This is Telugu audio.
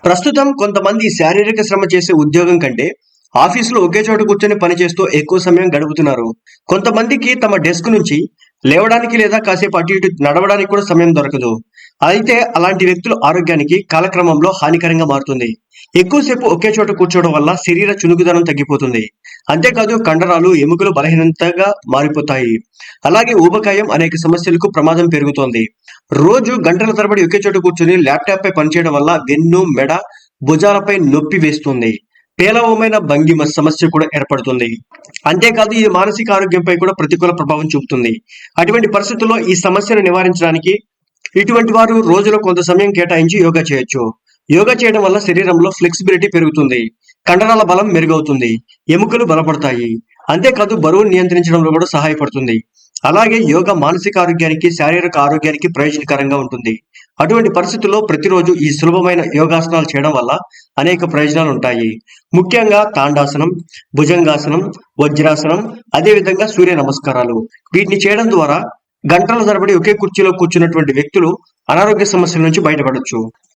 ప్రస్తుతం కొంతమంది శారీరక శ్రమ చేసే ఉద్యోగం కంటే ఆఫీసులో ఒకే చోట కూర్చొని పనిచేస్తూ ఎక్కువ సమయం గడుపుతున్నారు. కొంతమందికి తమ డెస్క్ నుంచి లేవడానికి లేదా కాసేపు అటు ఇటు నడవడానికి కూడా సమయం దొరకదు. అయితే అలాంటి వ్యక్తుల ఆరోగ్యానికి కాలక్రమంలో హానికరంగా మారుతుంది. ఎక్కువసేపు ఒకే చోట కూర్చోవడం వల్ల శరీర చురుకుదనం తగ్గిపోతుంది. అంతేకాదు కండరాలు, ఎముకలు బలహీనతగా మారిపోతాయి. అలాగే ఊబకాయం అనేక సమస్యలకు ప్రమాదం పెరుగుతోంది. రోజు గంటల తరబడి ఒకే చోట కూర్చొని ల్యాప్టాప్ పై పనిచేయడం వల్ల వెన్ను, మెడ, భుజాలపై నొప్పి వేస్తుంది. పేలవమైన భంగిమ సమస్య కూడా ఏర్పడుతుంది. అంతేకాదు ఇది మానసిక ఆరోగ్యంపై కూడా ప్రతికూల ప్రభావం చూపుతుంది. అటువంటి పరిస్థితుల్లో ఈ సమస్యను నివారించడానికి ఇటువంటి వారు రోజులో కొంత సమయం కేటాయించి యోగా చేయొచ్చు. యోగా చేయడం వల్ల శరీరంలో ఫ్లెక్సిబిలిటీ పెరుగుతుంది. కండరాల బలం మెరుగవుతుంది. ఎముకలు బలపడతాయి. అంతేకాదు బరువును నియంత్రించడంలో కూడా సహాయపడుతుంది. అలాగే యోగా మానసిక ఆరోగ్యానికి, శారీరక ఆరోగ్యానికి ప్రయోజనకరంగా ఉంటుంది. అటువంటి పరిస్థితుల్లో ప్రతిరోజు ఈ సులభమైన యోగాసనాలు చేయడం వల్ల అనేక ప్రయోజనాలు ఉంటాయి. ముఖ్యంగా తాండాసనం, భుజంగాసనం, వజ్రాసనం, అదేవిధంగా సూర్య నమస్కారాలు. వీటిని చేయడం ద్వారా గంటల తరబడి ఒకే కుర్చీలో కూర్చున్నటువంటి వ్యక్తులు అనారోగ్య సమస్యల నుంచి బయటపడొచ్చు.